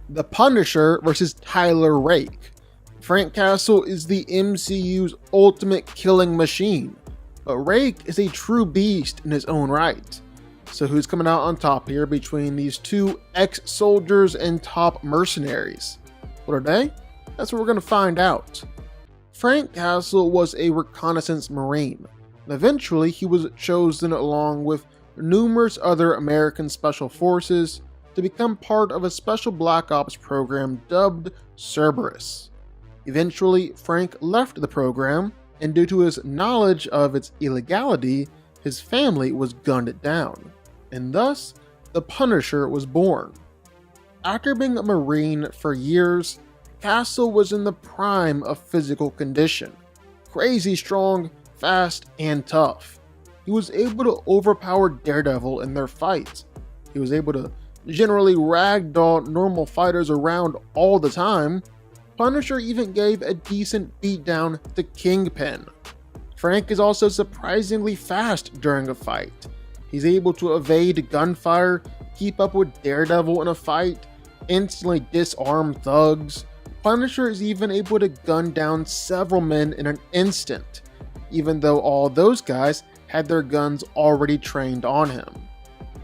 The Punisher versus Tyler Rake. Frank Castle is the MCU's ultimate killing machine, but Rake is a true beast in his own right. So who's coming out on top here between these two ex-soldiers and top mercenaries? What are they? That's what we're going to find out. Frank Castle was a reconnaissance marine, and eventually he was chosen along with numerous other American special forces to become part of a special Black Ops program dubbed Cerberus. Eventually, Frank left the program, and due to his knowledge of its illegality, his family was gunned down, and thus, the Punisher was born. After being a Marine for years, Castle was in the prime of physical condition, crazy strong, fast, and tough. He was able to overpower Daredevil in their fights. He was able to generally ragdoll normal fighters around all the time. Punisher even gave a decent beatdown to Kingpin. Frank is also surprisingly fast during a fight. He's able to evade gunfire, keep up with Daredevil in a fight, instantly disarm thugs. Punisher is even able to gun down several men in an instant, even though all those guys had their guns already trained on him.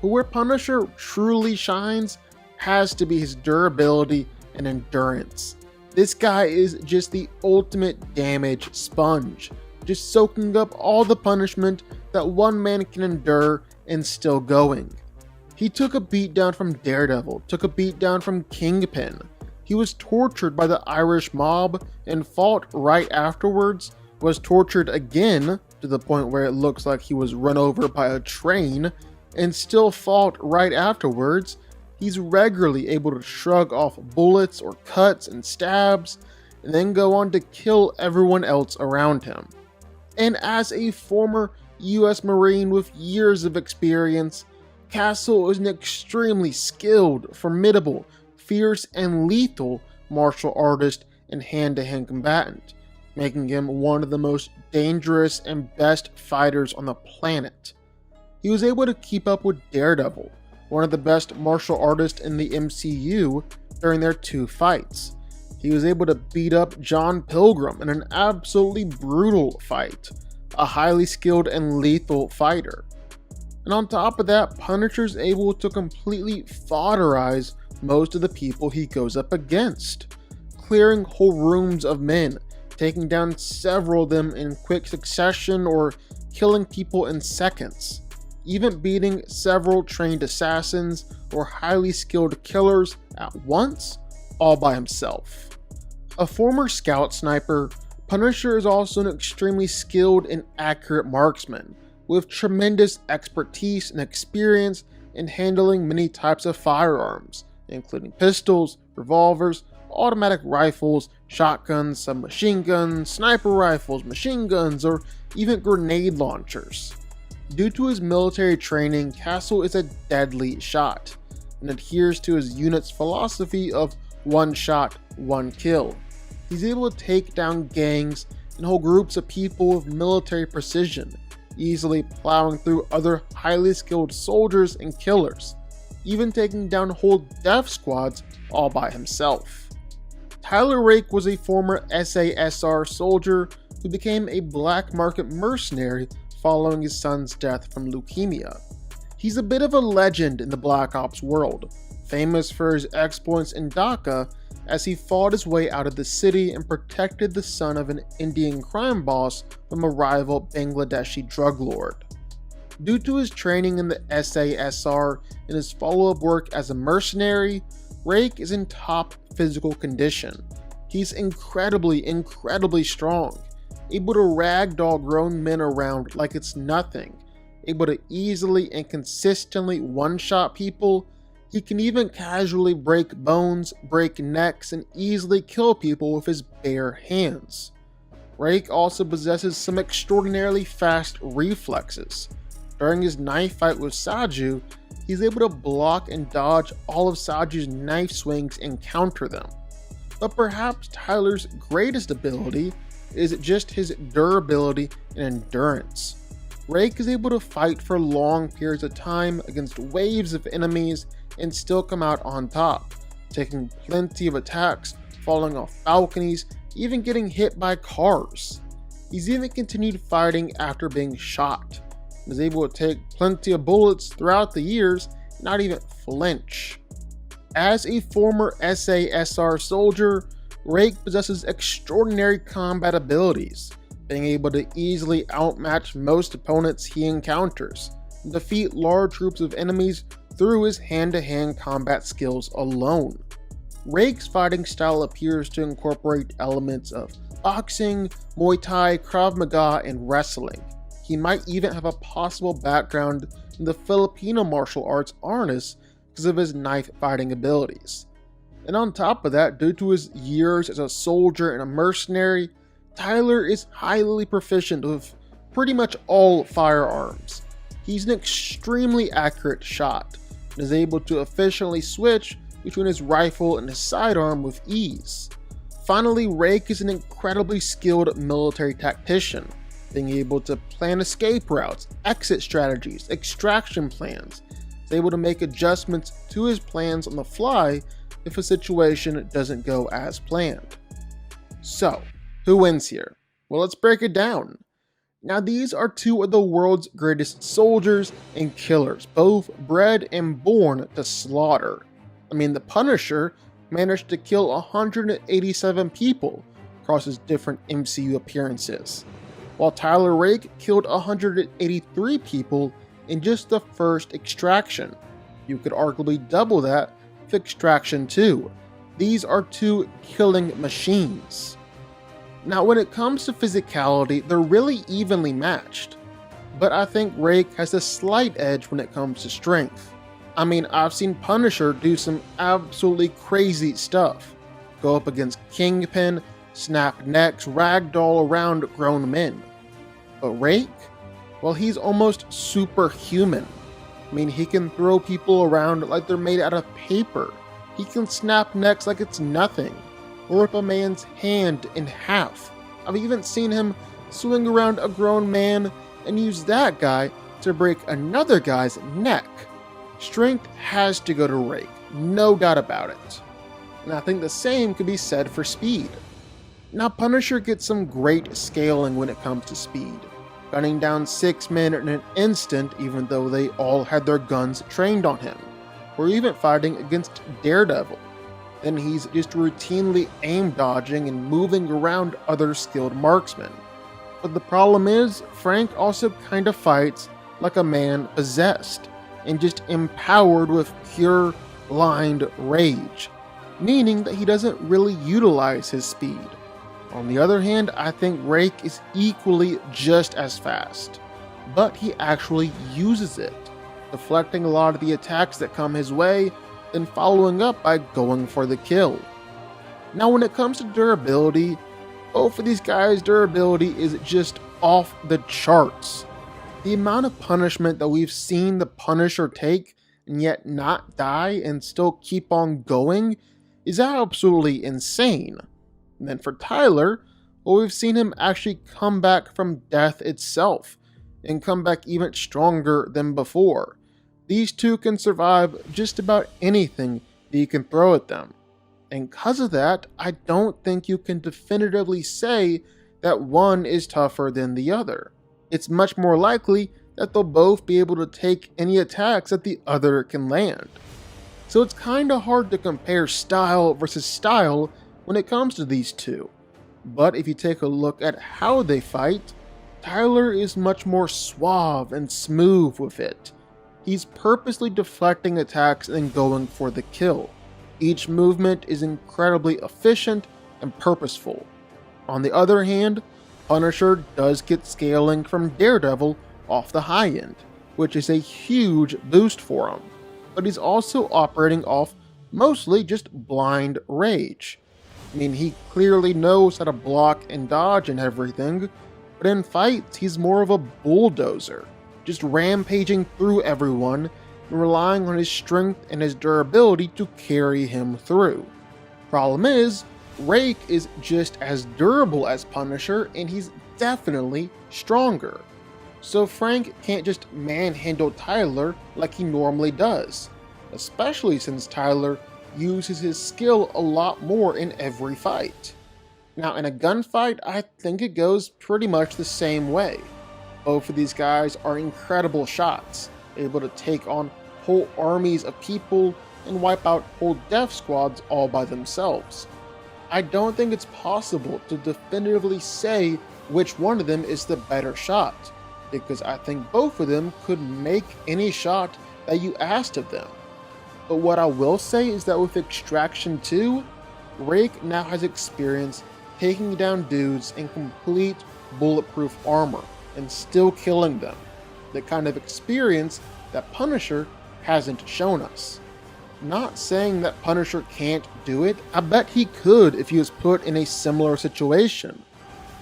But where Punisher truly shines has to be his durability and endurance. This guy is just the ultimate damage sponge, just soaking up all the punishment that one man can endure and still going. He took a beatdown from Daredevil, took a beatdown from Kingpin. He was tortured by the Irish mob and fought right afterwards, was tortured again to the point where it looks like he was run over by a train, and still fought right afterwards. He's regularly able to shrug off bullets or cuts and stabs, and then go on to kill everyone else around him. And as a former US Marine with years of experience, Castle is an extremely skilled, formidable, fierce, and lethal martial artist and hand-to-hand combatant, making him one of the most dangerous and best fighters on the planet. He was able to keep up with Daredevil, one of the best martial artists in the MCU, during their two fights. He was able to beat up John Pilgrim in an absolutely brutal fight, a highly skilled and lethal fighter. And on top of that, Punisher's able to completely fodderize most of the people he goes up against, clearing whole rooms of men, taking down several of them in quick succession or killing people in seconds, even beating several trained assassins or highly skilled killers at once, all by himself. A former scout sniper, Punisher is also an extremely skilled and accurate marksman, with tremendous expertise and experience in handling many types of firearms, including pistols, revolvers, automatic rifles, shotguns, submachine guns, sniper rifles, machine guns, or even grenade launchers. Due to his military training, Castle is a deadly shot, and adheres to his unit's philosophy of one shot, one kill. He's able to take down gangs and whole groups of people with military precision, easily plowing through other highly skilled soldiers and killers, even taking down whole death squads all by himself. Tyler Rake was a former SASR soldier who became a black market mercenary following his son's death from leukemia. He's a bit of a legend in the Black Ops world, famous for his exploits in Dhaka as he fought his way out of the city and protected the son of an Indian crime boss from a rival Bangladeshi drug lord. Due to his training in the SASR and his follow-up work as a mercenary, Rake is in top physical condition. He's incredibly strong, able to ragdoll grown men around like it's nothing, able to easily and consistently one-shot people. He can even casually break bones, break necks, and easily kill people with his bare hands. Rake also possesses some extraordinarily fast reflexes. During his knife fight with Saju, he's able to block and dodge all of Saju's knife swings and counter them. But perhaps Tyler's greatest ability is just his durability and endurance. Rake is able to fight for long periods of time against waves of enemies and still come out on top, taking plenty of attacks, falling off balconies, even getting hit by cars. He's even continued fighting after being shot, and is able to take plenty of bullets throughout the years, not even flinch. As a former SASR soldier, Rake possesses extraordinary combat abilities, being able to easily outmatch most opponents he encounters, and defeat large groups of enemies through his hand-to-hand combat skills alone. Rake's fighting style appears to incorporate elements of boxing, Muay Thai, Krav Maga, and wrestling. He might even have a possible background in the Filipino martial arts arnis because of his knife fighting abilities. And on top of that, due to his years as a soldier and a mercenary, Tyler is highly proficient with pretty much all firearms. He's an extremely accurate shot and is able to efficiently switch between his rifle and his sidearm with ease. Finally, Rake is an incredibly skilled military tactician, being able to plan escape routes, exit strategies, extraction plans. He's able to make adjustments to his plans on the fly if a situation doesn't go as planned. So, who wins here? Well, let's break it down. Now, these are two of the world's greatest soldiers and killers, both bred and born to slaughter. I mean, the Punisher managed to kill 187 people across his different MCU appearances, while Tyler Rake killed 183 people in just the first Extraction. You could arguably double that with Extraction 2. These are two killing machines. Now, when it comes to physicality, they're really evenly matched, but I think Rake has a slight edge when it comes to strength. I mean, I've seen Punisher do some absolutely crazy stuff. Go up against Kingpin, snap necks, ragdoll around grown men. But Rake? Well, he's almost superhuman. I mean, he can throw people around like they're made out of paper. He can snap necks like it's nothing, or rip a man's hand in half. I've even seen him swing around a grown man and use that guy to break another guy's neck. Strength has to go to Rake, no doubt about it. And I think the same could be said for speed. Now, Punisher gets some great scaling when it comes to speed, gunning down 6 men in an instant even though they all had their guns trained on him, or even fighting against Daredevil. Then he's just routinely aim dodging and moving around other skilled marksmen. But the problem is, Frank also kind of fights like a man possessed, and just empowered with pure, blind rage, meaning that he doesn't really utilize his speed. On the other hand, I think Rake is equally just as fast, but he actually uses it, deflecting a lot of the attacks that come his way, then following up by going for the kill. Now, when it comes to durability, both of these guys' durability is just off the charts. The amount of punishment that we've seen the Punisher take and yet not die and still keep on going is absolutely insane. And then for Tyler, well, we've seen him actually come back from death itself and come back even stronger than before. These two can survive just about anything that you can throw at them. And because of that, I don't think you can definitively say that one is tougher than the other. It's much more likely that they'll both be able to take any attacks that the other can land. So it's kinda hard to compare style versus style when it comes to these two. But if you take a look at how they fight, Tyler is much more suave and smooth with it. He's purposely deflecting attacks and going for the kill. Each movement is incredibly efficient and purposeful. On the other hand, Punisher does get scaling from Daredevil off the high end, which is a huge boost for him, but he's also operating off mostly just blind rage. I mean, he clearly knows how to block and dodge and everything, but in fights he's more of a bulldozer, just rampaging through everyone and relying on his strength and his durability to carry him through. Problem is, Rake is just as durable as Punisher, and he's definitely stronger. So Frank can't just manhandle Tyler like he normally does, especially since Tyler uses his skill a lot more in every fight. Now, in a gunfight, I think it goes pretty much the same way. Both of these guys are incredible shots, able to take on whole armies of people and wipe out whole death squads all by themselves. I don't think it's possible to definitively say which one of them is the better shot, because I think both of them could make any shot that you asked of them. But what I will say is that with Extraction 2, Rake now has experience taking down dudes in complete bulletproof armor and still killing them, the kind of experience that Punisher hasn't shown us. Not saying that Punisher can't do it, I bet he could if he was put in a similar situation.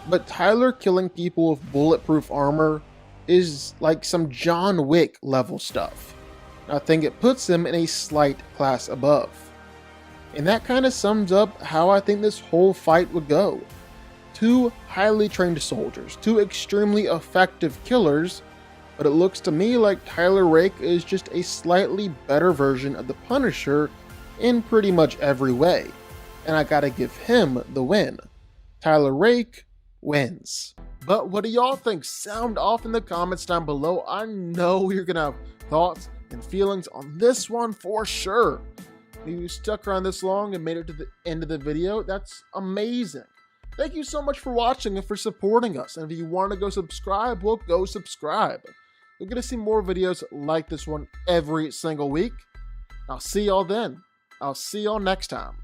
But Tyler killing people with bulletproof armor is like some John Wick level stuff. I think it puts him in a slight class above. And that kind of sums up how I think this whole fight would go. Two highly trained soldiers, two extremely effective killers, but it looks to me like Tyler Rake is just a slightly better version of the Punisher in pretty much every way, and I gotta give him the win. Tyler Rake wins. But what do y'all think? Sound off in the comments down below. I know you're gonna have thoughts and feelings on this one for sure. If you stuck around this long and made it to the end of the video, that's amazing. Thank you so much for watching and for supporting us. And if you want to go subscribe, well, go subscribe. You're going to see more videos like this one every single week. I'll see y'all then. I'll see y'all next time.